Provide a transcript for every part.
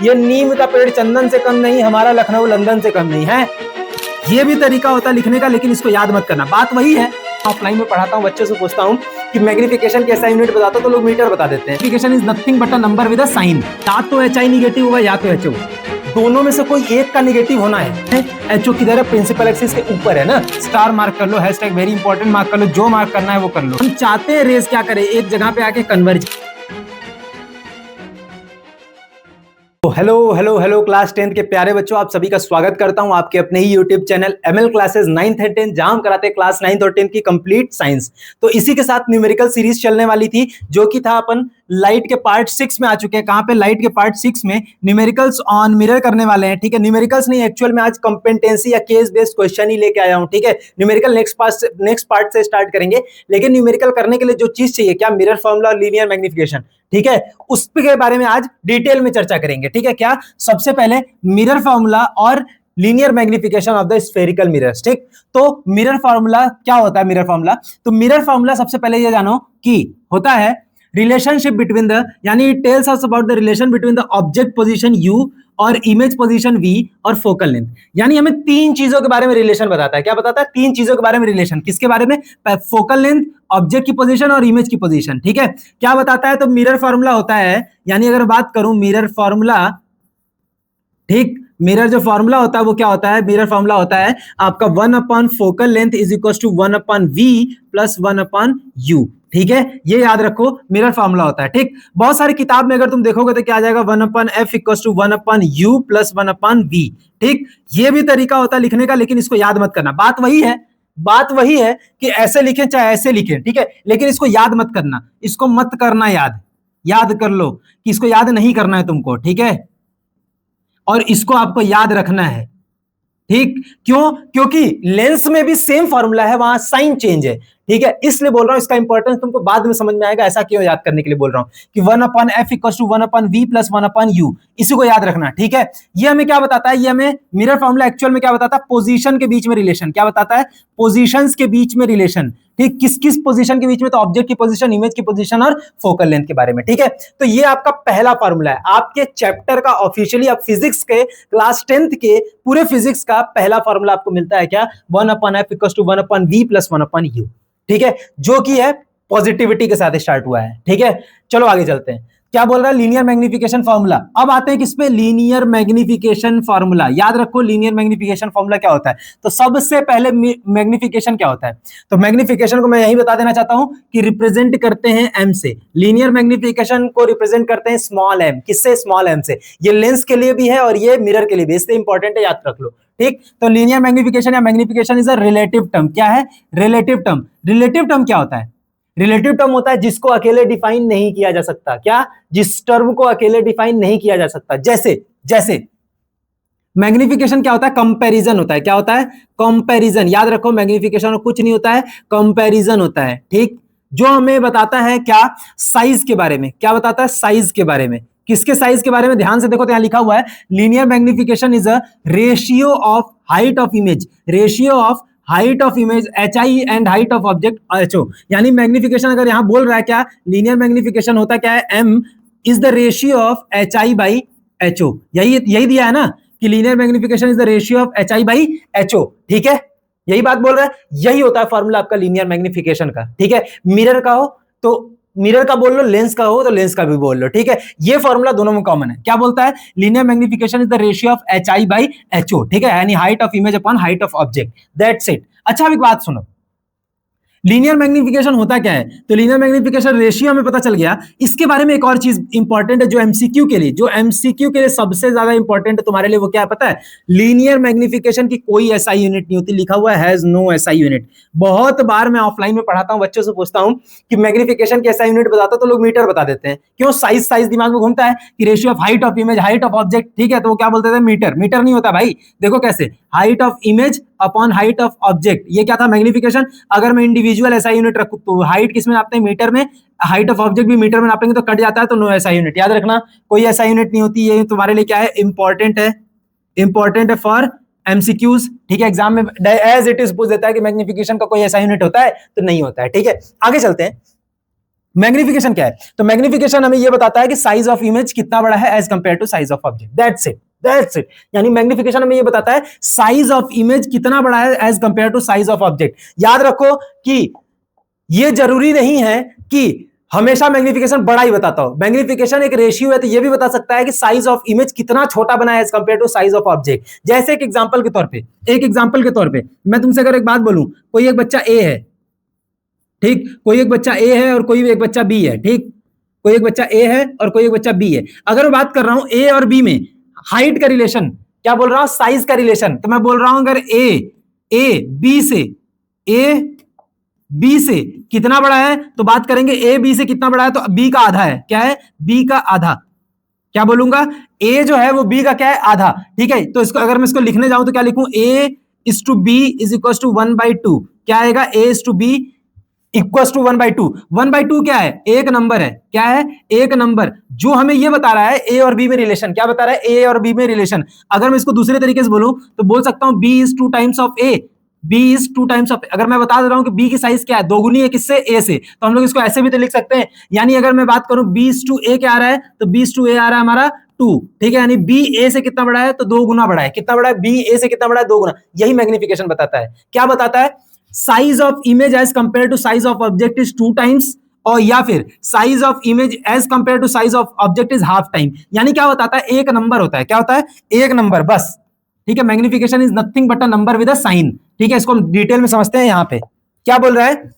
ये नीम का पेड़ चंदन से कम नहीं, हमारा लखनऊ लंदन से कम नहीं है। ये भी तरीका होता है लिखने का, लेकिन इसको याद मत करना। बात वही है, ऑफलाइन में पढ़ाता हूँ, बच्चों से पूछता हूँ कि मैग्निफिकेशन कैसा यूनिट बताता हूँ तो लोग मीटर बता देते हैं। Magnification is nothing but a number with a sign. या तो HI निगेटिव होगा या तो HO, दोनों में से कोई एक का निगेटिव होना है। HO किधर है? प्रिंसिपल एक्सिस के ऊपर है ना। स्टार मार्क कर लो, हैशटैग वेरी इंपॉर्टेंट मार्क कर लो, जो मार्क करना है वो कर लो। हम चाहते हैं रेस क्या करे, एक जगह पे आके कन्वर्ज। तो हेलो हेलो हेलो क्लास 10 के प्यारे बच्चों, आप सभी का स्वागत करता हूं आपके अपने ही YouTube channel ML classes 9th and 10th, जहां हम कराते हैं क्लास 9th और 10th की कंप्लीट साइंस। तो इसी के साथ न्यूमेरिकल सीरीज चलने वाली थी, जो कि था अपन लाइट के पार्ट 6 में आ चुके हैं। कहां पे? लाइट के पार्ट 6 में न्यूमेरिकल्स ऑन मिरर करने वाले हैं। ठीक है, न्यूमेरिकल्स नहीं, एक्चुअल में आज कंपेटेंसी या केस बेस्ड क्वेश्चन ही लेके आया हूं। ठीक है, न्यूमेरिकल नेक्स्ट पार्ट से स्टार्ट करेंगे, लेकिन न्यूमेरिकल करने के लिए जो चीज चाहिए, क्या? मिरर फॉर्मूला और लीनियर मैग्निफिकेशन। ठीक है, उसके बारे में आज डिटेल में चर्चा करेंगे। ठीक है, क्या? सबसे पहले मिरर फॉर्मूला और linear magnification of the spherical mirrors. ठीक, तो मिरर फॉर्मूला क्या होता है? मिरर फॉर्मूला, तो मिरर फॉर्मूला सबसे पहले ये जानो कि होता है रिलेशनशिप बिटवीन द, यानी it tells us about the relation between the object position U और इमेज पोजीशन V और फोकल लेंथ। यानी हमें तीन चीजों के बारे में रिलेशन बताता है। क्या बताता है? तीन चीजों के बारे में रिलेशन। किसके बारे में? फोकल लेंथ, ऑब्जेक्ट की पोजीशन और इमेज की पोजीशन। ठीक है, क्या बताता है? तो मिरर फॉर्मूला होता है, यानी अगर बात करूं मिरर फॉर्मूला, ठीक, मिरर जो फॉर्मूला होता है वो क्या होता है? मिरर फॉर्मूला होता है आपका 1 focal length is equal to 1/V plus 1/U। ठीक है, ये याद रखो, मिरर फॉर्मूला होता है। ठीक, बहुत सारी किताब में अगर तुम देखोगे तो क्या आ जाएगा? 1/F equal to 1/U plus 1/V। ठीक, ये भी तरीका होता है लिखने का, लेकिन इसको याद मत करना। बात वही है कि ऐसे लिखें चाहे ऐसे लिखें, ठीक है, लेकिन इसको याद मत करना, इसको मत करना याद कर लो कि इसको याद नहीं करना है तुमको। ठीक है, और इसको आपको याद रखना है। ठीक, क्यों? क्योंकि लेंस में भी सेम फॉर्मूला है, वहां साइन चेंज है। ठीक है, इसलिए बोल रहा हूं, इसका इंपॉर्टेंस तुमको बाद में समझ में आएगा। ऐसा क्यों याद करने के लिए बोल रहा हूं कि 1/F equal to 1/V plus 1/U, इसी को याद रखना। ठीक है, ये हमें क्या बताता है? ये हमें मिरर फॉर्मूला एक्चुअल में क्या बताता है? पोजीशन के बीच में रिलेशन। क्या बताता है? पोजीशंस के बीच में रिलेशन। ठीक, किस किस पोजीशन के बीच में? तो ऑब्जेक्ट की पोजीशन, इमेज की पोजीशन और फोकल लेंथ के बारे में। ठीक है, तो ये आपका पहला फॉर्मूला है आपके चैप्टर का, ऑफिशियली अब फिजिक्स के क्लास 10th के पूरे फिजिक्स का पहला फॉर्मूला आपको मिलता है। क्या? 1/F equal to 1/V plus 1/U। ठीक है, जो कि है पॉजिटिविटी के साथ स्टार्ट हुआ है। ठीक है, चलो आगे चलते हैं। क्या बोल रहा है? Linear magnification formula. अब आते हैं किस पे? Linear magnification formula. याद रखो लीनियर मैग्निफिकेशन फॉर्मूला क्या होता है। तो सबसे पहले मैग्निफिकेशन क्या होता है? तो मैग्निफिकेशन को मैं यही बता देना चाहता हूं कि रिप्रेजेंट करते हैं M से। लीनियर मैग्निफिकेशन को रिप्रेजेंट करते हैं स्मॉल m। किससे? स्मॉल m से। ये लेंस के लिए भी है और ये मिरर के लिए भी, इसलिए इंपॉर्टेंट है, याद रख लो। ठीक, तो लीनियर मैग्निफिकेशन या magnification is a relative term. क्या है? Relative term. रिलेटिव टर्म क्या होता है? रिलेटिव टर्म होता है जिसको अकेले डिफाइन नहीं किया जा सकता। क्या? जिस टर्म को अकेले डिफाइन नहीं किया जा सकता। जैसे मैग्निफिकेशन क्या होता है? कंपैरिजन होता है। क्या होता है? कंपैरिजन। याद रखो, मैग्निफिकेशन और कुछ नहीं होता है, कंपैरिजन होता है। ठीक, जो हमें बताता है क्या? साइज के बारे में। क्या बताता है? साइज के बारे में। किसके साइज के बारे में? ध्यान से देखो तो यहां लिखा हुआ है linear magnification is a ratio of height of image, ratio of height of image HI and height of object HO। यानी मैग्निफिकेशन अगर यहां बोल रहा है क्या? लीनियर मैग्निफिकेशन होता क्या है? M is the ratio of HI by HO। यही दिया है ना कि linear magnification is the ratio of HI by HO। ठीक है, यही बात बोल रहा है, यही होता है फॉर्मूला आपका लीनियर मैग्निफिकेशन का। ठीक है, मिरर का हो तो मिरर का बोल लो, लेंस का हो तो लेंस का भी बोल लो। ठीक है, ये फॉर्मूला दोनों में कॉमन है। क्या बोलता है? Linear magnification is the ratio of HI by HO। ठीक है, यानी height of image upon height of object, that's it. अच्छा, अब एक बात सुनो, लीनियर मैग्निफिकेशन होता क्या है? तो लीनियर मैग्निफिकेशन रेशियो हमें पता चल गया। इसके बारे में एक और चीज इंपॉर्टेंट है जो एमसीक्यू के लिए सबसे ज्यादा इंपॉर्टेंट है तुम्हारे लिए, वो क्या है पता है? लीनियर मैग्निफिकेशन की कोई एसआई यूनिट नहीं होती। लिखा हुआ है हैज नो एसआई यूनिट। बहुत बार मैं ऑफलाइन में पढ़ाता हूं, बच्चों से पूछता हूं कि मैग्निफिकेशन की एसआई यूनिट बताता तो लोग मीटर बता देते हैं। क्यों? साइज दिमाग में घूमता है कि ratio of height of image, height of object. ठीक है, तो वो क्या बोलते थे? मीटर। मीटर नहीं होता भाई, देखो कैसे, height of image upon height of object. ये क्या था? मैग्निफिकेशन। अगर मैं इंडिविजुअल एसआई यूनिट रखूं तो हाइट किसमें नापते हैं? मीटर में। हाइट ऑफ ऑब्जेक्ट भी मीटर में नापेंगे तो कट जाता है, तो नो एसआई यूनिट। याद रखना, कोई एसआई यूनिट नहीं होती। ये तुम्हारे लिए क्या है? इंपॉर्टेंट है फॉर एमसीक्यूज। ठीक है, एग्जाम में एज इट इज पूछ देता है कि मैग्निफिकेशन का कोई एसआई यूनिट होता है, तो नहीं होता है। ठीक है, आगे चलते हैं। मैग्निफिकेशन क्या है? तो मैग्निफिकेशन हमें यह बताता है कि साइज ऑफ इमेज कितना बड़ा है as compare to size of object. That's it. यानी मैग्निफिकेशन हमें यह बताता है साइज ऑफ इमेज कितना बड़ा है as compare to size of object. याद रखो कि यह जरूरी नहीं है कि हमेशा मैग्निफिकेशन बड़ा ही बताता हो। मैग्निफिकेशन एक रेशियो है, तो यह भी बता सकता है कि साइज ऑफ इमेज कितना छोटा बना है as compare to size of object. जैसे एक एग्जांपल के तौर पे मैं तुमसे अगर एक बात बोलूं, कोई एक बच्चा ए है, ठीक, कोई एक बच्चा ए है और कोई एक बच्चा बी है, ठीक, कोई एक बच्चा ए है और कोई एक बच्चा बी है। अगर मैं बात कर रहा हूं ए और बी में हाइट का रिलेशन, क्या बोल रहा हूं, साइज का रिलेशन, तो मैं बोल रहा हूं अगर ए बी से कितना बड़ा है, तो बात करेंगे ए बी से कितना बड़ा है, तो बी का आधा है। क्या है? बी का आधा। क्या बोलूंगा? ए जो है वो बी का क्या है? आधा। ठीक है, तो इसको अगर मैं इसको लिखने जाऊं तो क्या लिखूं? A is to B is equal to 1/2। क्या आएगा? A is to B equal to 1/2। 1/2 क्या है? एक नंबर है। क्या है? एक नंबर, जो हमें ये बता रहा है ए और बी में रिलेशन। क्या बता रहा है? ए और बी में रिलेशन। अगर मैं इसको दूसरे तरीके से बोलूं तो बोल सकता हूं B is 2 times of A. B is 2 times of, अगर मैं बता दे रहा हूं कि बी की साइज क्या है, दोगुनी है किससे? ए से, तो हम लोग इसको ऐसे भी तो लिख सकते हैं। यानी अगर मैं बात करूं बी इज टू ए क्या आ रहा है, तो बी इज टू ए आ रहा है हमारा 2। ठीक है, यानी बी ए से कितना बड़ा है? तो 2 गुना बड़ा है। कितना बड़ा है? बी ए से कितना बड़ा है? 2 गुना। यही मैग्निफिकेशन बताता है। क्या बताता है? Size of image as compare to size of object is 2 times, और या फिर size of image as compare to size of object is half time. यानी क्या बताता है? एक नंबर होता है। क्या होता है? एक नंबर, बस। ठीक है, magnification is nothing but a number with a sign. ठीक है, इसको हम डिटेल में समझते हैं। यहां पे क्या बोल रहा है,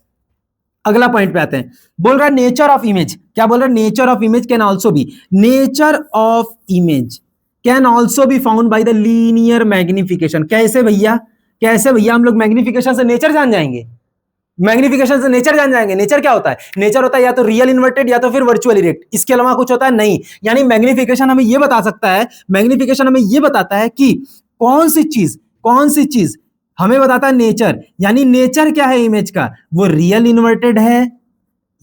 अगला पॉइंट पे आते हैं। बोल रहा है नेचर ऑफ इमेज। क्या बोल रहा है? Nature of image can also be, nature of image can also be found by the linear magnification. कैसे भैया? कैसे भैया हम लोग मैग्निफिकेशन से नेचर जान जाएंगे? मैग्निफिकेशन से नेचर जान जाएंगे? नेचर क्या होता है? नेचर होता है या तो रियल इन्वर्टेड या तो फिर वर्चुअल इरेक्ट, इसके अलावा कुछ होता है नहीं। यानी मैग्निफिकेशन हमें यह बता सकता है, मैग्निफिकेशन हमें यह बताता है कि कौन सी चीज हमें बताता है नेचर। यानी नेचर क्या है इमेज का? वो रियल इन्वर्टेड है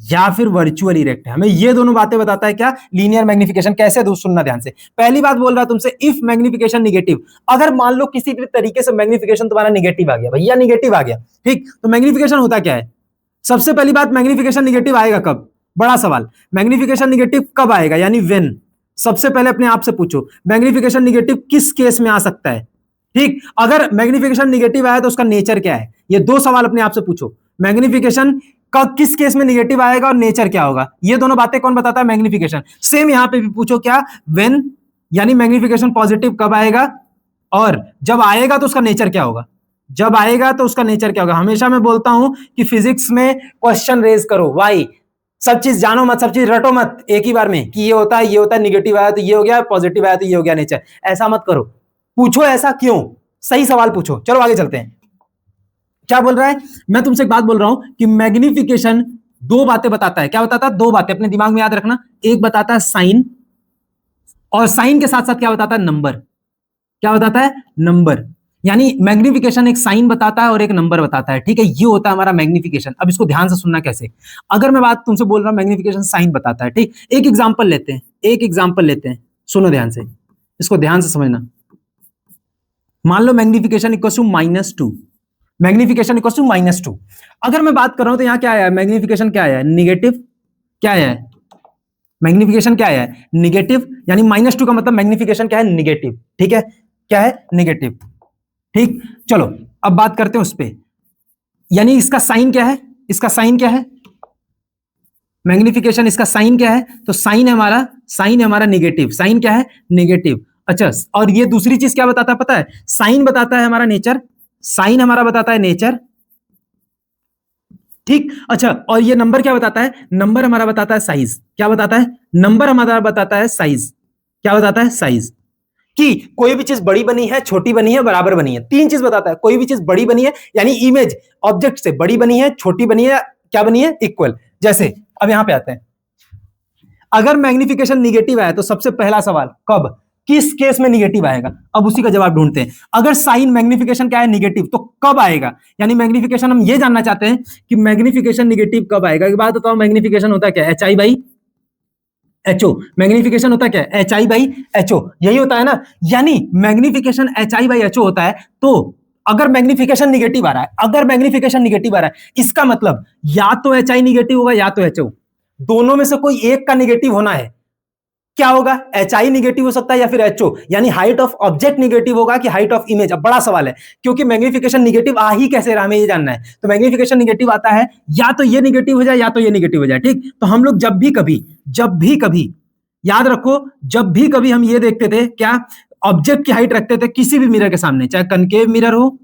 या फिर वर्चुअल इरेक्ट है। हमें ये दोनों बातें बताता है क्या? Linear magnification. कैसे? दोस्त सुनना ध्यान से। पहली बात बोल रहा है तुमसे, इफ मैग्निफिकेशन निगेटिव, अगर मान लो किसी भी तरीके से मैग्निफिकेशन तुम्हारा निगेटिव आ गया, भैया निगेटिव आ गया, ठीक, तो मैग्निफिकेशन होता क्या है? सबसे पहली बात, मैग्निफिकेशन निगेटिव आएगा कब? बड़ा सवाल, मैग्निफिकेशन निगेटिव कब आएगा? यानी व्हेन। सबसे पहले अपने आप से पूछो, मैग्निफिकेशन निगेटिव किस केस में आ सकता है? ठीक, अगर मैग्निफिकेशन निगेटिव आया तो उसका नेचर क्या है? ये 2 सवाल अपने आप से पूछो। मैग्निफिकेशन का किस केस में निगेटिव आएगा और नेचर क्या होगा? ये दोनों बातें कौन बताता है? मैग्निफिकेशन। सेम यहां पे भी पूछो, क्या? व्हेन, यानी मैग्निफिकेशन पॉजिटिव कब आएगा, और जब आएगा तो उसका नेचर क्या होगा? जब आएगा तो उसका नेचर क्या होगा? हमेशा मैं बोलता हूं कि फिजिक्स में क्वेश्चन रेज करो। वाई? सब चीज जानो मत, सब चीज रटो मत एक ही बार में कि ये होता है, निगेटिव आया तो ये हो गया, पॉजिटिव आया तो ये हो गया नेचर। ऐसा मत करो, पूछो ऐसा क्यों, सही सवाल पूछो। चलो आगे चलते हैं। क्या बोल रहा है? मैं तुमसे एक बात बोल रहा हूं कि मैग्निफिकेशन 2 बातें बताता है। क्या बताता है? 2 बातें अपने दिमाग में याद रखना। एक बताता है साइन, और साइन के साथ साथ क्या बताता है? नंबर। क्या बताता है? नंबर। यानी मैग्निफिकेशन एक साइन बताता है और एक नंबर बताता है। ठीक है, ये होता है हमारा मैग्निफिकेशन। अब इसको ध्यान से सुनना कैसे। अगर मैं बात तुमसे बोल रहा हूं मैग्निफिकेशन साइन बताता है, ठीक, एक एग्जांपल लेते हैं, सुनो ध्यान से, इसको ध्यान से समझना। मान लो magnification equal to -2, magnification equal to -2। अगर मैं बात कर रहा हूं तो यहां क्या आया? मैग्निफिकेशन क्या आया? निगेटिव। क्या आया? मैग्निफिकेशन क्या आया? निगेटिव। यानी -2 का मतलब मैग्निफिकेशन क्या है? निगेटिव। ठीक है, क्या है? निगेटिव। ठीक, चलो अब बात करते हैं उस पे। यानी इसका साइन क्या है? इसका साइन क्या है? मैग्निफिकेशन इसका साइन क्या है? तो साइन है हमारा निगेटिव। साइन क्या है? निगेटिव। अच्छा, और ये दूसरी चीज क्या बताता है पता है? साइन बताता है हमारा नेचर। साइन हमारा बताता है नेचर। ठीक, अच्छा, और ये नंबर क्या बताता है? नंबर हमारा बताता है साइज। क्या बताता है? नंबर हमारा बताता है साइज। क्या बताता है? साइज। कि कोई भी चीज बड़ी बनी है, छोटी बनी है, बराबर बनी है। 3 चीज बताता है। कोई भी चीज बड़ी बनी है यानी इमेज ऑब्जेक्ट से बड़ी बनी है, छोटी बनी है, क्या बनी है? इक्वल। जैसे अब यहां पे आते हैं, अगर मैग्निफिकेशन निगेटिव आया तो सबसे पहला सवाल, कब, किस केस में निगेटिव आएगा? अब उसी का जवाब ढूंढते हैं। अगर साइन मैग्निफिकेशन क्या है? निगेटिव, तो कब आएगा? यानी मैग्निफिकेशन हम ये जानना चाहते हैं कि मैग्निफिकेशन निगेटिव कब आएगा। एक बात बताओ, मैग्निफिकेशन होता है क्या? HI/HO। मैग्निफिकेशन होता है क्या? HI/HO, यही होता है ना। यानी मैग्निफिकेशन HI/HO होता है। तो अगर मैग्निफिकेशन निगेटिव आ रहा है, इसका मतलब या तो HI निगेटिव होगा या तो HO। दोनों में से कोई एक का निगेटिव होना है, क्या होगा? HI निगेटिव हो सकता है या फिर HO, यानी हाइट ऑफ ऑब्जेक्ट निगेटिव होगा कि हाइट ऑफ इमेज। अब बड़ा सवाल है, क्योंकि मैग्निफिकेशन निगेटिव आ ही कैसे रहा, हमें ये जानना है। तो मैग्निफिकेशन निगेटिव आता है या तो ये निगेटिव हो जाए या तो ये निगेटिव हो जाए, ठीक। तो हम लोग जब भी कभी याद रखो, जब भी कभी हम ये देखते थे, क्या ऑब्जेक्ट की हाइट रखते थे किसी भी मिरर के सामने, चाहे कनकेव मिरर हो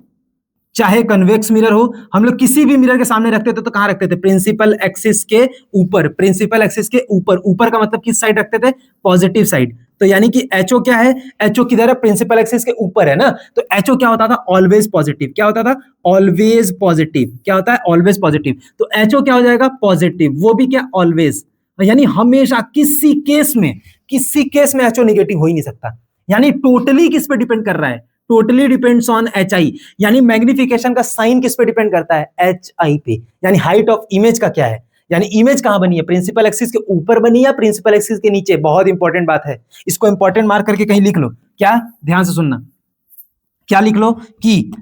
चाहे कन्वेक्स मिरर हो, हम लोग किसी भी मिरर के सामने रखते थे तो कहां रखते थे? प्रिंसिपल एक्सिस के ऊपर। प्रिंसिपल एक्सिस के ऊपर, ऊपर का मतलब किस साइड रखते थे? Positive side. तो यानी कि एचओ क्या है? एचओ किधर है? प्रिंसिपल एक्सिस के ऊपर है ना। तो एचओ क्या होता था? Always positive. क्या होता था? Always positive. क्या होता है? Always positive. तो एचओ क्या हो जाएगा? पॉजिटिव, वो भी क्या? ऑलवेज। यानी हमेशा, किसी केस में एचओ निगेटिव हो ही नहीं सकता। यानी टोटली किस पे डिपेंड कर रहा है? Totally depends on HI। यानी मैग्निफिकेशन का साइन किस पे डिपेंड करता है? HI पे। यानी हाइट ऑफ इमेज का क्या है? यानी इमेज कहां बनी है? प्रिंसिपल एक्सिस के ऊपर बनी या प्रिंसिपल एक्सिस के नीचे? बहुत इंपॉर्टेंट बात है, इसको इंपॉर्टेंट मार्क करके कहीं लिख लो। क्या? ध्यान से सुनना, क्या लिख लो? कि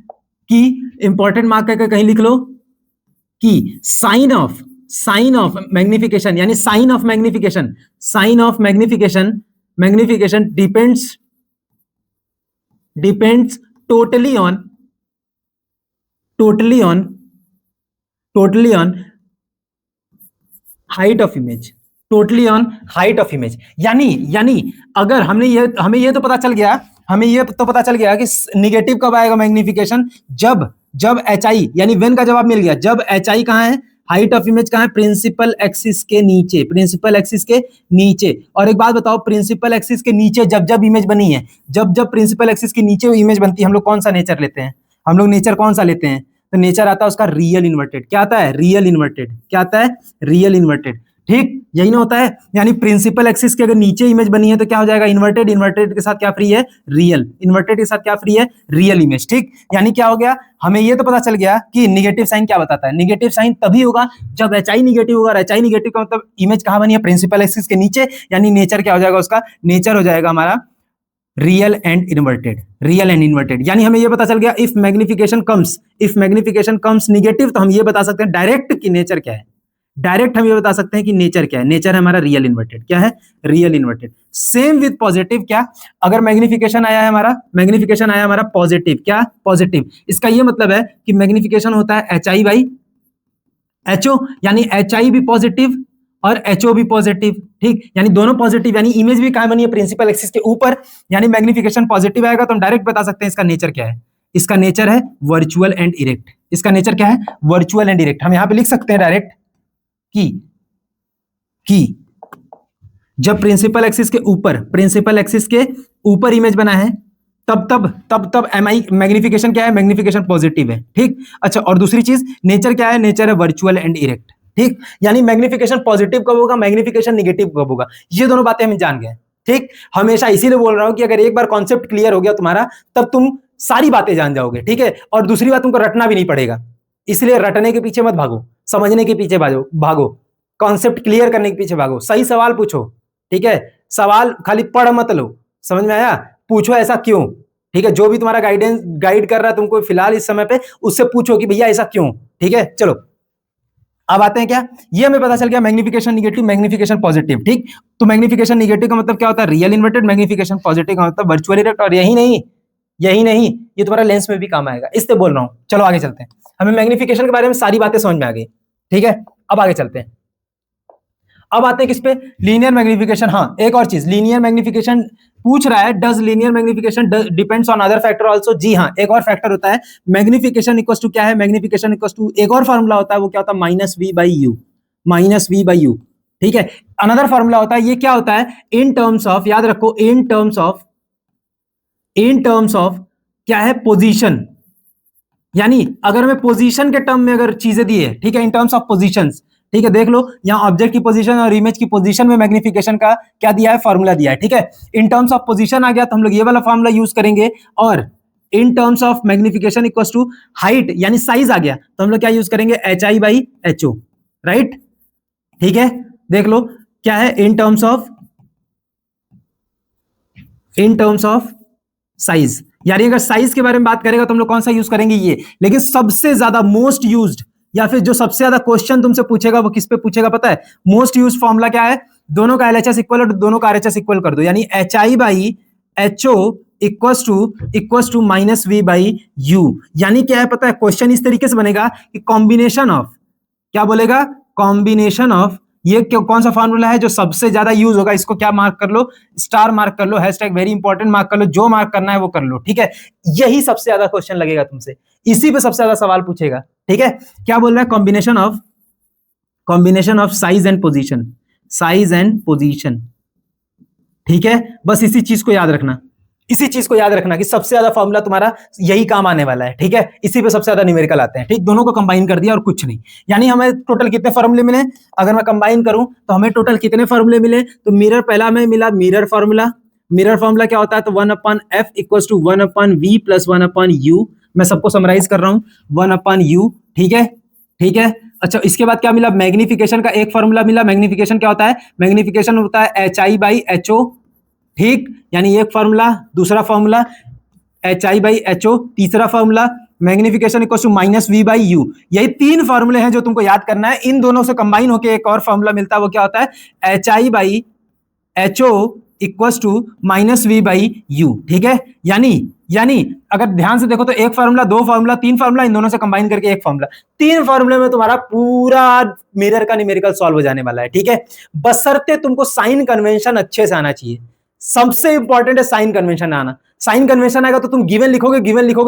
इंपॉर्टेंट मार्क करके कहीं लिख लो कि साइन ऑफ मैग्निफिकेशन, यानी sign of magnification depends totally on height of image. Totally on height of image. यानी अगर हमें ये तो पता चल गया, कि निगेटिव कब आएगा मैग्निफिकेशन? जब HI, यानी वेन का जवाब मिल गया। जब HI कहां है? हाइट ऑफ इमेज कहां है? प्रिंसिपल एक्सिस के नीचे। और एक बात बताओ, प्रिंसिपल एक्सिस के नीचे जब इमेज बनी है, जब प्रिंसिपल एक्सिस के नीचे इमेज बनती है, हम लोग कौन सा नेचर लेते हैं? तो नेचर आता है उसका रियल इन्वर्टेड। क्या आता है? Real inverted. ठीक, यही ना होता है। यानी प्रिंसिपल एक्सिस के अगर नीचे इमेज बनी है तो क्या हो जाएगा? इन्वर्टेड के साथ क्या फ्री है? रियल। इन्वर्टेड के साथ क्या फ्री है? Real image. ठीक, यानी क्या हो गया? हमें ये तो पता चल गया कि निगेटिव साइन क्या बताता है। निगेटिव साइन तभी होगा जब HI निगेटिव होगा। HI निगेटिव का मतलब इमेज कहां बनी है? प्रिंसिपल एक्सिस के नीचे। यानी नेचर क्या हो जाएगा? उसका नेचर हो जाएगा हमारा रियल एंड इन्वर्टेड। यानी हमें यह पता चल गया, इफ मैग्निफिकेशन कम्स निगेटिव, तो हम ये बता सकते हैं डायरेक्ट कि नेचर क्या है। हम ये बता सकते हैं कि नेचर क्या है। नेचर है हमारा रियल इन्वर्टेड। क्या है? Real inverted. Same with positive. क्या? अगर मैग्निफिकेशन आया हमारा पॉजिटिव। क्या? पॉजिटिव। इसका ये मतलब है कि मैग्निफिकेशन होता है HI बाई HO, यानी HI भी पॉजिटिव और HO भी पॉजिटिव। ठीक, यानी दोनों पॉजिटिव, यानी इमेज भी कहां बनी है? प्रिंसिपल एक्सिस के ऊपर। यानी मैग्निफिकेशन पॉजिटिव आएगा तो हम डायरेक्ट बता सकते हैं इसका नेचर क्या है। इसका नेचर है वर्चुअल एंड इरेक्ट। इसका नेचर क्या है? Virtual and erect. हम यहां पे लिख सकते हैं डायरेक्ट कि जब प्रिंसिपल एक्सिस के ऊपर इमेज बना है, तब मैग्निफिकेशन क्या है? मैग्निफिकेशन पॉजिटिव है। ठीक, अच्छा, और दूसरी चीज नेचर क्या है? नेचर है वर्चुअल एंड इरेक्ट। ठीक, यानी मैग्निफिकेशन पॉजिटिव कब होगा, मैग्निफिकेशन निगेटिव कब होगा, ये दोनों बातें हम जान गए। ठीक, हमेशा इसीलिए बोल रहा हूं कि अगर एक बार कॉन्सेप्ट क्लियर हो गया तुम्हारा, तब तुम सारी बातें जान जाओगे। ठीक है, और दूसरी बात, तुमको रटना भी नहीं पड़ेगा। इसलिए रटने के पीछे मत भागो, समझने के पीछे भागो, कॉन्सेप्ट क्लियर करने के पीछे भागो, सही सवाल पूछो। ठीक है, सवाल खाली पढ़ मत लो, समझ में आया? पूछो ऐसा क्यों। ठीक है, जो भी तुम्हारा गाइड कर रहा है तुमको फिलहाल इस समय पे, उससे पूछो कि भैया ऐसा क्यों। ठीक है, चलो अब आते हैं। क्या ये हमें पता चल गया? Magnification negative, magnification positive. ठीक, तो मैग्निफिकेशन निगेटिव का मतलब क्या होता है? Real inverted. मैग्निफिकेशन पॉजिटिव का मतलब वर्चुअल इरेक्ट। और यही नहीं, ये तुम्हारा लेंस में भी काम आएगा, इससे बोल रहा हूं। चलो आगे चलते हैं, हमें मैग्निफिकेशन के बारे में सारी बातें समझ में आ गई। ठीक है, अब आगे चलते हैं। अब आते हैं किस पे? Linear magnification. हाँ, एक और चीज, लीनियर मैग्निफिकेशन पूछ रहा है, does linear magnification depends on other factor also? जी हाँ, एक और फैक्टर होता है। मैग्निफिकेशन इक्वल्स टू क्या है? मैग्निफिकेशन इक्वल्स टू एक और फॉर्मूला होता है, वो क्या होता है? -v/u। ठीक है, अनदर फॉर्मूला होता है, ये क्या होता है? इन टर्म्स ऑफ, याद रखो, इन टर्म्स ऑफ क्या है? पोजीशन। यानी अगर हमें पोजीशन के टर्म में अगर चीजें दी है, ठीक है, इन टर्म्स ऑफ पोजीशंस। ठीक है, देख लो यहां ऑब्जेक्ट की पोजीशन और इमेज की पोजीशन में मैग्निफिकेशन का क्या दिया है? फॉर्मूला दिया है। ठीक है, इन टर्म्स ऑफ पोजीशन आ गया तो हम लोग ये वाला फॉर्मूला यूज करेंगे, और in terms of magnification equals to height यानी साइज आ गया तो हम लोग क्या यूज करेंगे? HI/HO। राइट, ठीक है, देख लो क्या है? इन टर्म्स ऑफ साइज। यानी अगर साइज के बारे में बात करेगा तो हम लोग कौन सा यूज करेंगे? ये। लेकिन सबसे ज्यादा मोस्ट यूज्ड या फिर जो सबसे ज्यादा क्वेश्चन तुमसे पूछेगा वो किस पे पूछेगा पता है? मोस्ट यूज फॉर्मूला क्या है? दोनों का एलएचएस इक्वल और दोनों का आरएचएस इक्वल कर दो, यानी H I by H O equal to minus V by U. यानी क्या है पता है? क्वेश्चन इस तरीके से बनेगा कि कॉम्बिनेशन ऑफ, क्या बोलेगा? कॉम्बिनेशन ऑफ, ये कौन सा फॉर्मूला है जो सबसे ज्यादा यूज होगा, इसको क्या मार्क कर लो? स्टार मार्क कर लो, हैशटैग वेरी इंपॉर्टेंट मार्क कर लो, जो मार्क करना है वो कर लो, ठीक है? यही सबसे ज्यादा क्वेश्चन लगेगा तुमसे, इसी पे सबसे ज्यादा सवाल पूछेगा, ठीक है? क्या बोल रहा है? Combination of size and position, size and position, ठीक है? बस इसी चीज को याद रखना, इसी चीज को याद रखना कि सबसे ज्यादा फॉर्मूला तुम्हारा यही काम आने वाला है, ठीक है? इसी पे सबसे ज्यादा न्यूमेरिकल आते हैं, ठीक? दोनों को कंबाइन कर दिया और कुछ नहीं। यानी हमें टोटल कितने फॉर्मूले मिले? अगर मैं कंबाइन करूं तो हमें टोटल कितने फॉर्मूले मिले? तो मिरर पहला में मिला मिरर फॉर्मूला। मिरर फॉर्मूला क्या होता है? तो 1/f equals to 1/v plus 1/u। मैं सबको समराइज कर रहा हूं, 1/u, ठीक है? ठीक है। अच्छा, इसके बाद क्या मिला? मैग्निफिकेशन का एक फॉर्मूला मिला। मैग्निफिकेशन क्या होता है? मैग्निफिकेशन होता है HI/HO, ठीक? यानी एक फॉर्मूला, दूसरा फॉर्मूला HI/HO, तीसरा formula magnification equal to minus V by U. यही तीन फॉर्मूले हैं जो तुमको याद करना है। इन दोनों से कंबाइन होकर एक और फॉर्मूला मिलता है, वो क्या होता है? HI/HO equal to minus V by U, ठीक है? यानी अगर ध्यान से देखो तो एक फॉर्मूला, दो फॉर्मूला, तीन फॉर्मूला, इन दोनों से कंबाइन करके एक फॉर्मूला। तीन फॉर्मूले में तुम्हारा पूरा मिरर का न्यूमेरिकल सॉल्व हो जाने वाला है, ठीक है? बशर्ते तुमको साइन कन्वेंशन अच्छे से आना चाहिए। सबसे इंपॉर्टेंट है साइन कन्वेंशन आना। साइन कन्वेंशन आएगा तो तुम गिवन लिखोगे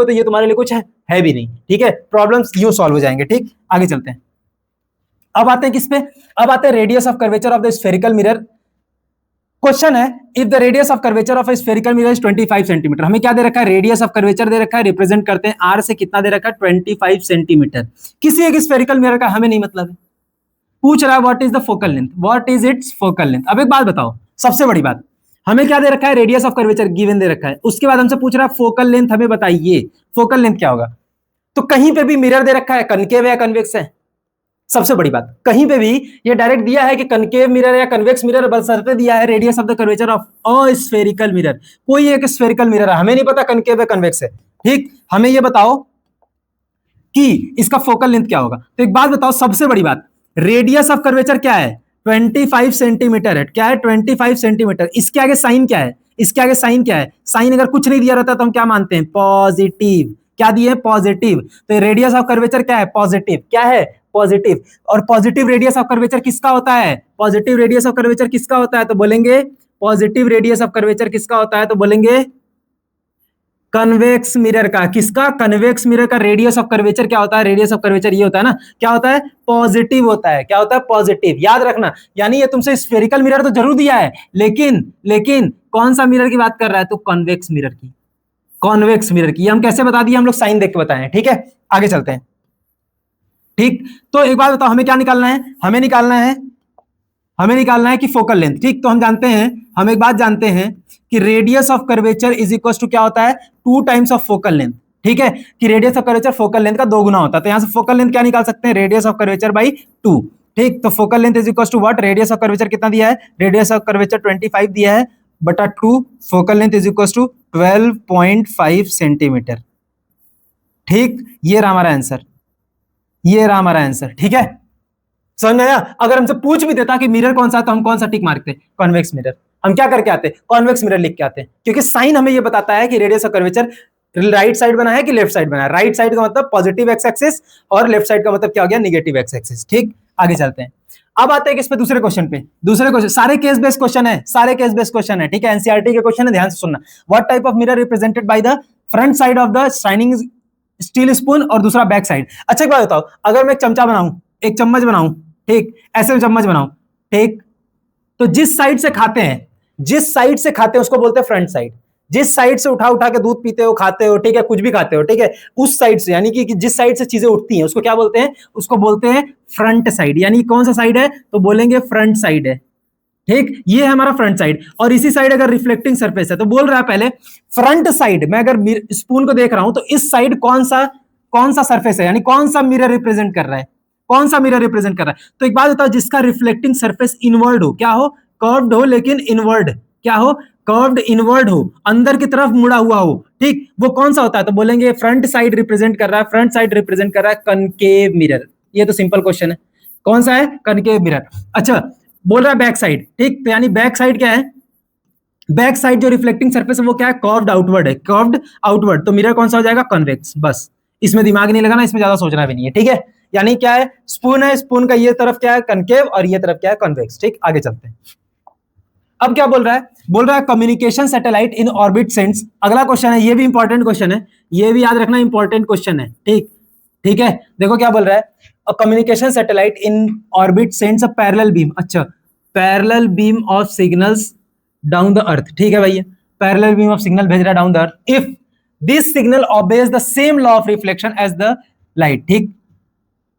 तो ये तुम्हारे लिए कुछ है भी नहीं, ठीक है? प्रॉब्लम्स यूं सॉल्व हो जाएंगे, ठीक? आगे चलते हैं। अब आते हैं किस पे? अब आते हैं radius of curvature of the spherical mirror. Question है, if the radius of curvature of a spherical mirror is 25 centimetre. हमें क्या दे रखा है? रेडियस ऑफ कर्वेचर दे रखा है, रिप्रेजेंट करते हैं आर से, कितना दे रखा है? 25 सेंटीमीटर। किसी एक स्फेरिकल मिरर का हमें नहीं मतलब है, पूछ रहा है what is the focal length, what is it's focal length. अब एक बात बताओ, सबसे बड़ी बात, हमें क्या दे रखा है? रेडियस ऑफ कर्वेचर गिवन दे रखा है। उसके बाद हमसे पूछ रहा है फोकल लेंथ, हमें बताइए फोकल लेंथ क्या होगा। तो कहीं पे भी मिरर दे रखा है, कनकेव या कन्वेक्स है? सबसे बड़ी बात, कहीं पे भी ये डायरेक्ट दिया है कि कनकेव मिरर या कन्वेक्स मिरर, बशर्ते दिया है radius of the curvature of a spherical mirror. कोई एक स्फेरिकल मिरर है, हमें नहीं पता कनकेव या कन्वेक्स है, ठीक? हमें ये बताओ कि इसका फोकल लेंथ क्या होगा। तो एक बात बताओ, सबसे बड़ी बात, रेडियस ऑफ कर्वेचर क्या है? 25 सेंटीमीटर है। क्या है? 25 सेंटीमीटर। इसके आगे साइन क्या है? इसके आगे साइन क्या है? साइन अगर कुछ नहीं दिया रहता तो हम क्या मानते हैं? पॉजिटिव। क्या दिए? पॉजिटिव। तो रेडियस ऑफ कर्वेचर क्या है? पॉजिटिव। क्या है? पॉजिटिव। और पॉजिटिव रेडियस ऑफ कर्वेचर किसका होता है? पॉजिटिव रेडियस ऑफ कर्वेचर किसका होता है? तो बोलेंगे पॉजिटिव रेडियस ऑफ कर्वेचर किसका होता है? तो बोलेंगे कन्वेक्स मिरर का। किसका? कन्वेक्स मिरर का रेडियस ऑफ कर्वेचर क्या होता है? रेडियस ऑफ कर्वेचर ये होता है ना, क्या होता है? पॉजिटिव होता है। क्या होता है? पॉजिटिव। याद रखना, यानी ये तुमसे स्फेरिकल मिरर तो जरूर दिया है, लेकिन कौन सा मिरर की बात कर रहा है? तो कॉन्वेक्स मिरर की। कॉन्वेक्स मिरर की। हम कैसे बता दिए? हम लोग साइन देख के बताए, ठीक है? आगे चलते हैं, ठीक? तो एक बात बताओ, हमें क्या निकालना है? हमें निकालना है कि फोकल लेंथ, ठीक? तो हम जानते हैं, हम एक बात जानते हैं कि radius of curvature is equal to क्या होता है? 2 टाइम्स ऑफ फोकल लेंथ, ठीक है? कि radius of curvature focal length का 2 गुना होता है। तो यहां से फोकल लेंथ क्या निकाल सकते हैं? रेडियस ऑफ कर्वेचर बाई 2, ठीक? तो focal length is equal to what? Radius of curvature कितना दिया है? रेडियस ऑफ कर्वेचर 25 दिया है बटा 2, focal length is equal to 12.5 centimetre, ठीक? ये रहा हमारा आंसर, ये रहा हमारा आंसर, ठीक है? समझ में आया? अगर हमसे पूछ भी देता कि मिरर कौन सा, तो हम कौन सा टिक मारते? Convex mirror. हम क्या करके आते? कॉन्वेक्स मिरर लिख के आते, क्योंकि साइन हमें ये बताता है कि radius of curvature right side बना है कि लेफ्ट साइड बना है। राइट साइड का मतलब पॉजिटिव एक्स एक्सिस और लेफ्ट साइड का मतलब क्या हो गया? नेगेटिव एक्स एक्सिस, ठीक? आगे चलते हैं। अब आते हैं किस पे? दूसरे क्वेश्चन पे। दूसरे क्वेश्चन सारे केस बेस्ड क्वेश्चन है, सारे केस बेस्ड क्वेश्चन है, ठीक है? एनसीईआरटी के क्वेश्चन है, ध्यान से सुनना। What type of mirror represented by the front side of the shining steel spoon और दूसरा बैक साइड। अच्छा एक बात बताओ, अगर मैं एक चमचा बनाऊं, एक चम्मच बनाऊं, ठीक? ऐसे चम्मच बनाऊं, ठीक? तो जिस साइड से खाते हैं उसको बोलते हैं फ्रंट साइड। जिस साइड से उठा के दूध पीते हो, खाते हो, ठीक है? कुछ भी खाते हो, ठीक है? उस साइड से, यानी कि जिस साइड से चीजें उठती हैं उसको क्या बोलते हैं? उसको बोलते हैं फ्रंट साइड। यानी कौन सा साइड है? तो बोलेंगे फ्रंट साइड है, ठीक? ये है हमारा फ्रंट साइड। और इसी साइड अगर रिफ्लेक्टिंग सरफेस है तो बोल रहा है पहले फ्रंट साइड। मैं अगर स्पून को देख रहा हूं तो इस साइड कौन सा सरफेस है, यानी कौन सा मिरर रिप्रेजेंट कर रहा है? कौन सा मिरर रिप्रेजेंट कर रहा है? तो एक बात बताओ, जिसका रिफ्लेक्टिंग सरफेस इनवर्ड हो, क्या हो? कर्व्ड हो, लेकिन इनवर्ड, क्या हो? कर्व्ड इनवर्ड हो, अंदर की तरफ मुड़ा हुआ हो, ठीक? वो कौन सा होता है? तो बोलेंगे फ्रंट साइड रिप्रेजेंट कर रहा है, फ्रंट साइड रिप्रेजेंट कर रहा है कनकेव मिरर। ये तो सिंपल क्वेश्चन है। कौन सा है? Concave mirror. अच्छा, बोल रहा है बैक साइड, ठीक, तो यानी बैक साइड क्या है? बैक साइड जो रिफ्लेक्टिंग सरफेस है वो क्या है? कर्व्ड आउटवर्ड है, कर्व्ड आउटवर्ड। तो मिरर कौन सा हो जाएगा? कन्वेक्स। बस इसमें दिमाग नहीं लगाना, इसमें ज्यादा सोचना भी नहीं है, ठीक है। यानी क्या है? स्पून है, स्पून का ये तरफ क्या है? कनकेव, और ये तरफ क्या है? कन्वेक्स। ठीक, आगे चलते हैं। अब क्या बोल रहा है? बोल रहा है communication satellite in orbit sends. अगला क्वेश्चन है, ये भी इंपॉर्टेंट क्वेश्चन है, ये भी याद रखना, इंपॉर्टेंट क्वेश्चन है। ठीक, ठीक है। देखो क्या बोल रहा है, a communication satellite in orbit sends a parallel beam. अच्छा, parallel beam of signals down the earth. ठीक है भैया, पैरेलल बीम ऑफ सिग्नल भेज रहा है down the earth. If this signal obeys the same law of reflection as the light. ठीक,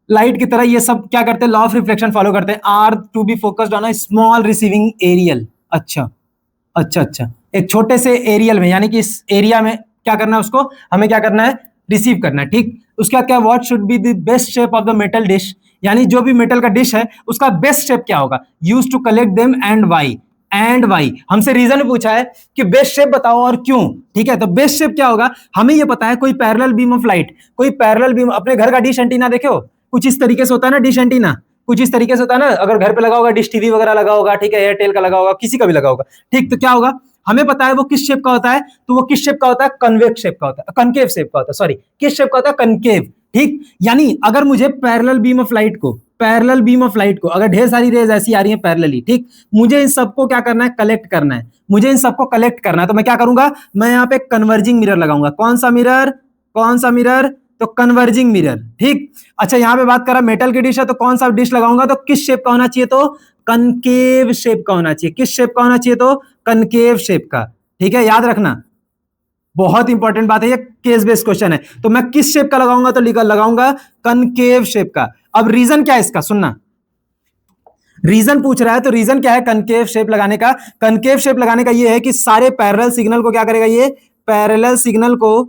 light की तरह ये सब क्या करते हैं? लॉ ऑफ रिफ्लेक्शन फॉलो करते हैं। Are to be focused on a small receiving aerial. अच्छा अच्छा अच्छा, एक छोटे से एरियल में, यानी कि इस एरिया में क्या करना है उसको? हमें क्या करना है? रिसीव करना है। ठीक, उसके बाद क्या? What should be the best shape of the metal dish, यानी जो भी मेटल का डिश है उसका बेस्ट शेप क्या होगा? Use to collect them and why. And why हमसे रीजन पूछा है कि बेस्ट शेप बताओ और क्यों। ठीक है, तो बेस्ट शेप क्या होगा? हमें ये पता है, कोई पैरेलल बीम ऑफ लाइट, कोई पैरेलल बीम, अपने घर का डिश एंटीना देखे हो, कुछ इस तरीके से होता है ना डिश एंटीना, कुछ इस तरीके से होता है ना। अगर घर पे लगा होगा, डिश टीवी वगैरह लगा होगा, ठीक है, एयरटेल का लगा होगा, किसी का भी लगा होगा। ठीक, तो क्या होगा? हमें पता है वो किस शेप का होता है, तो वो किस शेप का होता है? कन्वेक्स शेप का होता है, कनकेव शेप का होता है, सॉरी, किस शेप का होता है? कनकेव। ठीक, यानी अगर मुझे पैरेलल बीम ऑफ लाइट को, पैरेलल बीम ऑफ लाइट को अगर ढेर सारी रेज ऐसी आ रही है पैरेलली, ठीक, मुझे इन सबको क्या करना है? कलेक्ट करना है, मुझे इन सबको कलेक्ट करना है। तो मैं क्या करूंगा? मैं यहाँ पे कन्वर्जिंग मिरर लगाऊंगा। कौन सा मिरर? कौन सा मिरर? तो कन्वर्जिंग मिरर। ठीक, अच्छा, यहां पे बात करा मेटल की डिश है, तो कौन सा डिश लगाऊंगा? तो किस शेप का होना चाहिए? तो कनकेव शेप का होना चाहिए। किस शेप का होना चाहिए? तो कनकेव शेप का। ठीक है, याद रखना, बहुत इंपॉर्टेंट बात है, ये केस बेस्ड क्वेश्चन है। तो मैं किस शेप का लगाऊंगा? तो लगाऊंगा कनकेव शेप का। अब रीजन क्या है इसका? सुनना, रीजन पूछ रहा है, तो रीजन क्या है कनकेव शेप लगाने का? कनकेव शेप लगाने का ये है कि सारे पैरेलल सिग्नल को क्या करेगा? ये पैरेलल सिग्नल को,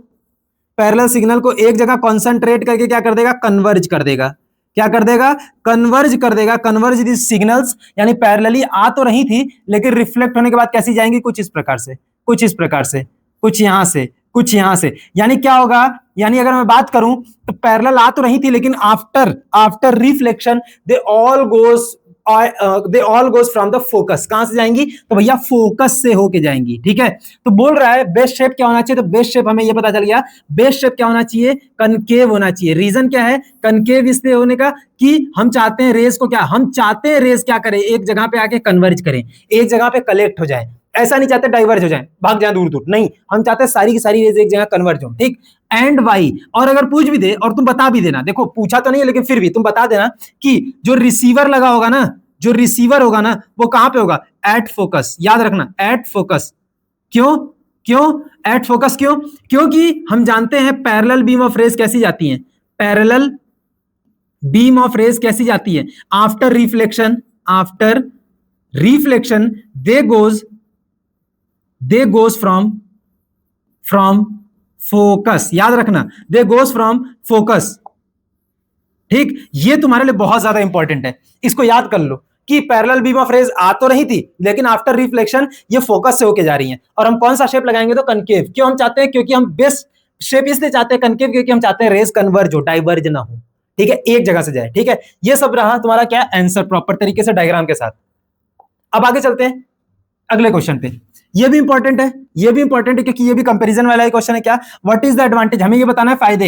पैरेलल सिग्नल को एक जगह कॉन्सेंट्रेट करके क्या कर देगा? कन्वर्ज कर देगा। क्या कर देगा? कन्वर्ज कर देगा। कन्वर्ज दिस सिग्नल्स, यानी पैरेलली आ तो रही थी, लेकिन रिफ्लेक्ट होने के बाद कैसी जाएंगी? कुछ इस प्रकार से, कुछ इस प्रकार से, कुछ यहां से, कुछ यहां से। यानी क्या होगा? यानी अगर मैं बात करूं तो पैरेलल आ तो रही थी, लेकिन after after reflection they all goes from the focus. कहां से जाएंगी? तो भैया फोकस से होके जाएंगी। ठीक है, तो बोल रहा है बेस्ट शेप क्या होना चाहिए? तो बेस्ट शेप हमें ये पता चल गया, बेस्ट शेप क्या होना चाहिए? कनकेव होना चाहिए। रीजन क्या है कनकेव इसलिए होने का? कि हम चाहते हैं रेज को क्या, हम चाहते हैं रेज क्या करें? एक जगह पे आके कन्वर्ज करें, एक जगह पे कलेक्ट हो जाए। ऐसा नहीं चाहते डाइवर्ज हो जाए, भाग जाए दूर दूर, नहीं, हम चाहते हैं सारी की सारी रेज एक जगह कन्वर्ज हो। ठीक, एंड वाई। और अगर पूछ भी दे और तुम बता भी देना, देखो पूछा तो नहीं है लेकिन फिर भी तुम बता देना कि जो रिसीवर लगा होगा ना, जो रिसीवर होगा ना, वो कहां पे होगा? At focus. याद रखना, एट फोकस। क्यों? क्यों एट फोकस? क्यों? क्योंकि हम जानते हैं पैरेलल बीम ऑफ रेज कैसी जाती हैं, पैरेलल बीम ऑफ रेज कैसी जाती है? After reflection, after reflection they goes from focus. याद रखना, दे गोज फ्रॉम फोकस। ठीक, ये तुम्हारे लिए बहुत ज्यादा इंपॉर्टेंट है, इसको याद कर लो कि पैरेलल बीम ऑफ रेज आ तो रही थी, लेकिन आफ्टर रिफ्लेक्शन ये फोकस से होके जा रही हैं। और हम कौन सा शेप लगाएंगे? तो कनकेव। क्यों हम चाहते हैं? क्योंकि हम बेस्ट शेप इसलिए चाहते हैं कनकेव, क्योंकि हम चाहते हैं रेज कन्वर्ज हो, डाइवर्ज ना हो। ठीक है, एक जगह से जाए। ठीक है, ये सब रहा तुम्हारा क्या आंसर, प्रॉपर तरीके से डायग्राम के साथ। अब आगे चलते हैं अगले क्वेश्चन पे। ये भी इंपॉर्टेंट है, ये भी इंपॉर्टेंट है, क्योंकि ये भी कंपैरिजन वाला क्वेश्चन है। क्या? What is the advantage? हमें ये बताना है फायदे,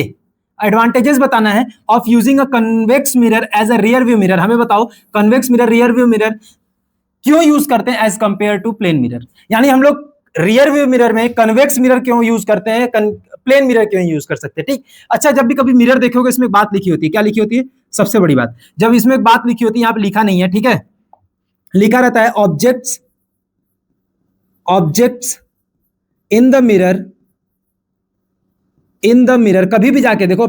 एडवांटेजेस बताना है of using a convex mirror as a rear view mirror. हमें बताओ convex mirror, rear view mirror क्यों यूज करते हैं as compare to plane mirror. यानी हम लोग रियर व्यू मिरर में कन्वेक्स मिरर क्यों यूज करते हैं, प्लेन मिरर क्यों यूज कर सकते हैं। ठीक, अच्छा, जब भी कभी मिरर देखोगे इसमें एक बात लिखी होती है। क्या लिखी होती है? सबसे बड़ी बात, जब इसमें एक बात लिखी होती है, यहां पे लिखा नहीं है, ठीक है, लिखा रहता है ऑब्जेक्ट्स इन द मिरर। कभी भी जाके देखो,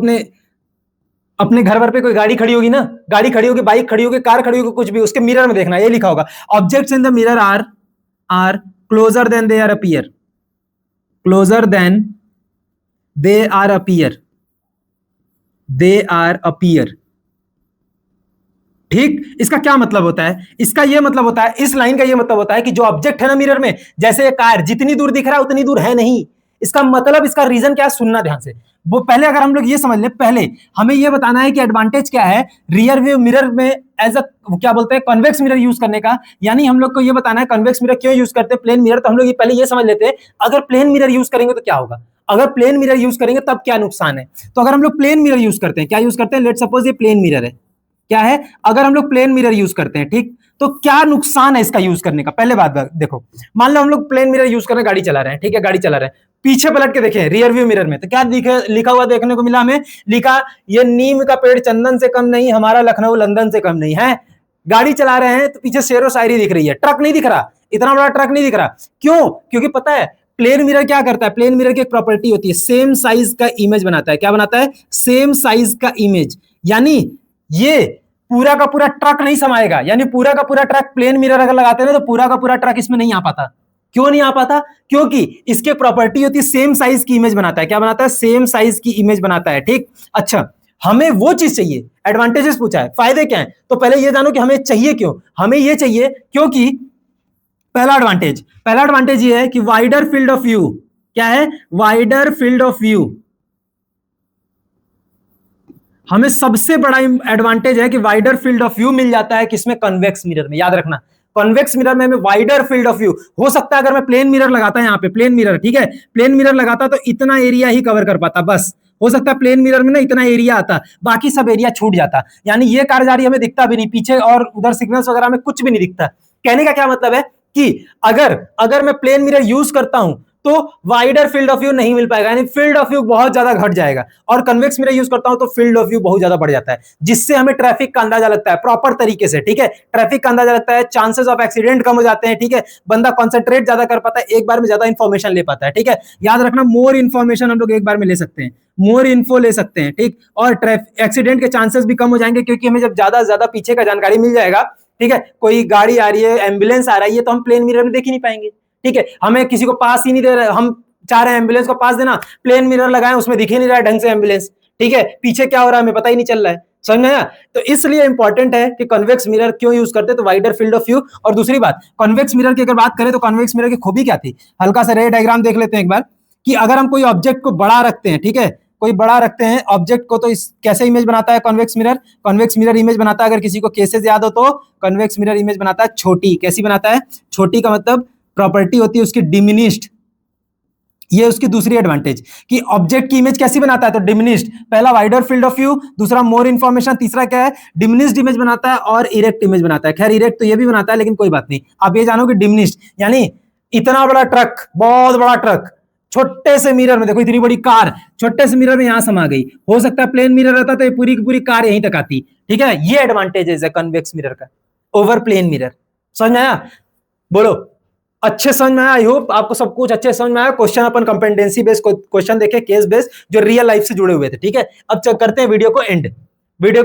अपने घर पर पे कोई गाड़ी खड़ी होगी ना, गाड़ी खड़ी होगी, बाइक खड़ी होगी, कार खड़ी होगी, कुछ भी, उसके मिरर में देखना, ये लिखा होगा objects in the mirror are closer than they are appear, closer than they are appear. ठीक, इसका क्या मतलब होता है? इसका यह मतलब होता है, इस लाइन का यह मतलब होता है कि जो ऑब्जेक्ट है ना मिरर में, जैसे कार जितनी दूर दिख रहा है उतनी दूर है नहीं, इसका मतलब, इसका रीजन क्या है, सुनना ध्यान से। वो पहले अगर हम लोग ये समझ ले, पहले हमें ये बताना है कि एडवांटेज क्या है रियर व्यू मिरर में एज अ क्या बोलते हैं कन्वेक्स मिरर यूज करने का। यानी हम लोग को ये बताना है कन्वेक्स मिरर क्यों यूज करते हैं, प्लेन मिरर तो हम लोग ये पहले ये समझ लेते हैं अगर प्लेन मिरर यूज करेंगे तो क्या होगा, अगर प्लेन मिरर यूज करेंगे तब क्या नुकसान है। तो अगर हम लोग प्लेन मिरर यूज करते हैं, क्या यूज करते हैं, लेट सपोज ये प्लेन मिरर है, क्या है, अगर हम लोग प्लेन मिरर यूज करते हैं, ठीक, तो क्या नुकसान है इसका यूज करने का। पहले बात देखो, मान लो हम लोग प्लेन मिरर यूज कर रहे हैं, गाड़ी चला रहे हैं, ठीक है, गाड़ी चला रहे हैं, पीछे पलट के देखें रियर व्यू मिरर में, तो क्या लिखा हुआ देखने को मिला हमें, लिखा ये नीम का पेड़ चंदन से कम नहीं, हमारा लखनऊ लंदन से कम नहीं है। गाड़ी चला रहे हैं तो पीछे शेरो शायरी दिख रही है, ट्रक नहीं दिख रहा, इतना बड़ा ट्रक नहीं दिख रहा। क्यों? क्योंकि पता है प्लेन मिरर क्या करता है, प्लेन मिरर की एक प्रॉपर्टी होती है, सेम साइज का इमेज बनाता है। क्या बनाता है? सेम साइज का इमेज। यानी ये पूरा का पूरा ट्रक नहीं समाएगा, यानी पूरा का पूरा ट्रक प्लेन मिरर अगर लगाते हैं तो पूरा का पूरा ट्रक इसमें नहीं आ पाता। क्यों नहीं आ पाता? क्योंकि इसके प्रॉपर्टी होती है सेम साइज की इमेज बनाता है। क्या बनाता है? सेम साइज की इमेज बनाता है, ठीक। अच्छा, हमें वो चीज चाहिए, एडवांटेजेस पूछा है, फायदे क्या है, तो पहले ये जानो कि हमें चाहिए क्यों। हमें ये चाहिए क्योंकि पहला एडवांटेज ये है कि वाइडर फील्ड ऑफ व्यू। क्या है? Wider field of view. हमें सबसे बड़ा एडवांटेज है कि वाइडर फील्ड ऑफ व्यू मिल जाता है किसमें, कन्वेक्स मिरर में। याद रखना, कन्वेक्स मिरर में हमें वाइडर फील्ड ऑफ व्यू हो सकता है। अगर मैं प्लेन मिरर लगाता, यहाँ पे प्लेन मिरर, ठीक है, प्लेन मिरर लगाता तो इतना एरिया ही कवर कर पाता, बस हो सकता है प्लेन मिरर में ना इतना एरिया आता, बाकी सब एरिया छूट जाता। यानी ये कार जा रही हमें दिखता भी नहीं, पीछे और उधर सिग्नल्स वगैरह में कुछ भी नहीं दिखता। कहने का क्या मतलब है कि अगर मैं प्लेन मिरर यूज करता हूं तो वाइडर फील्ड ऑफ व्यू नहीं मिल पाएगा, यानी फील्ड ऑफ व्यू बहुत ज्यादा घट जाएगा। और कन्वेक्स मिरर यूज करता हूं तो फील्ड ऑफ व्यू बहुत ज्यादा बढ़ जाता है, जिससे हमें ट्रैफिक का अंदाजा लगता है प्रॉपर तरीके से, ठीक है, ट्रैफिक का अंदाजा लगता है, चांसेस ऑफ एक्सीडेंट कम हो जाते हैं, ठीक है, बंदा कॉन्सेंट्रेट ज्यादा कर पाता है, एक बार में ज्यादा इंफॉर्मेशन ले पाता है, ठीक है। याद रखना, मोर इंफॉर्मेशन हम लोग एक बार में ले सकते हैं, मोर इन्फो ले सकते हैं, ठीक। और एक्सीडेंट के चांसेस भी कम हो जाएंगे, क्योंकि हमें जब ज्यादा ज्यादा पीछे का जानकारी मिल जाएगा, ठीक है, कोई गाड़ी आ रही है, एम्बुलेंस आ रही है, तो हम प्लेन मिरर में देख ही नहीं पाएंगे, ठीक है। हमें किसी को पास ही नहीं दे रहे, हम चाह रहे हैं एम्बुलेंस को पास देना, प्लेन मिरर लगाए, उसमें दिख ही नहीं रहा है ढंग से एम्बुलेंस, ठीक है, पीछे क्या हो रहा है हमें पता ही नहीं चल रहा है। समझ में आया? तो इसलिए इंपॉर्टेंट है कि कन्वेक्स मिरर क्यों यूज करते हैं, तो वाइडर फील्ड ऑफ व्यू। और दूसरी बात, कन्वेक्स मिरर की अगर बात करें तो कन्वेक्स मिरर की खूबी क्या थी, हल्का सा रे डायग्राम देख लेते हैं एक बार, कि अगर हम कोई ऑब्जेक्ट को बड़ा रखते हैं, ठीक है, कोई बड़ा रखते हैं ऑब्जेक्ट को, तो इस कैसे इमेज बनाता है convex mirror. Convex mirror image बनाता है, अगर किसी को केसेस याद हो तो, कन्वेक्स मिरर इमेज बनाता है छोटी। कैसी बनाता है? छोटी का मतलब प्रॉपर्टी होती है उसकी डिमिनिश्ड। ये उसकी दूसरी एडवांटेज कि ऑब्जेक्ट की इमेज कैसी बनाता है, तो डिमिनिश्ड। पहला वाइडर फील्ड ऑफ व्यू, दूसरा मोर इंफॉर्मेशन, तीसरा क्या है, डिमिनिश्ड इमेज बनाता है, और इरेक्ट इमेज बनाता है। खैर इरेक्ट तो ये भी बनाता है, लेकिन कोई बात नहीं, आप ये जानो कि डिमिनिश्ड यानी इतना बड़ा ट्रक, बहुत बड़ा ट्रक, छोटे से मिरर में, देखो इतनी बड़ी कार छोटे से मिरर में यहां समा गई। हो सकता है प्लेन मिरर रहता तो ये पूरी की पूरी कार यहीं तक आती, ठीक है। ये एडवांटेजेस है कन्वेक्स मिरर का ओवर प्लेन मिरर। समझ में आया? बोलो, अच्छे समझ में आया? आई होप आपको सब कुछ अच्छे समझ में आया। क्वेश्चन अपन कंपेटेंसी बेस्ड क्वेश्चन देखे, केस बेस्ड, जो रियल लाइफ से जुड़े हुए थे, ठीक है। अब करते हैं वीडियो को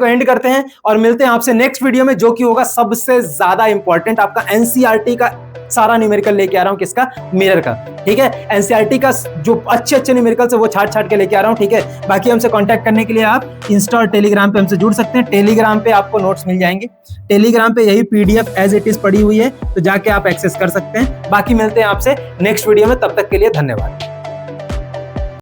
एंड करते हैं और मिलते हैं आपसे नेक्स्ट वीडियो में, जो कि होगा सबसे ज्यादा इंपॉर्टेंट, आपका एनसीईआरटी का सारा न्यूमेरिकल लेके आ रहा हूं, किसका, मिरर का, ठीक है। एनसीईआरटी का जो अच्छे न्यूमेरिकल है वो छाट के लेके आ रहा हूं, ठीक है। बाकी हमसे कांटेक्ट करने के लिए आप इंस्टा और टेलीग्राम पे हमसे जुड़ सकते हैं। टेलीग्राम पे आपको नोट्स मिल जाएंगे, टेलीग्राम पे यही पीडीएफ एज इट इज पड़ी हुई है, तो जाके आप एक्सेस कर सकते हैं। बाकी मिलते हैं आपसे नेक्स्ट वीडियो में, तब तक के लिए धन्यवाद।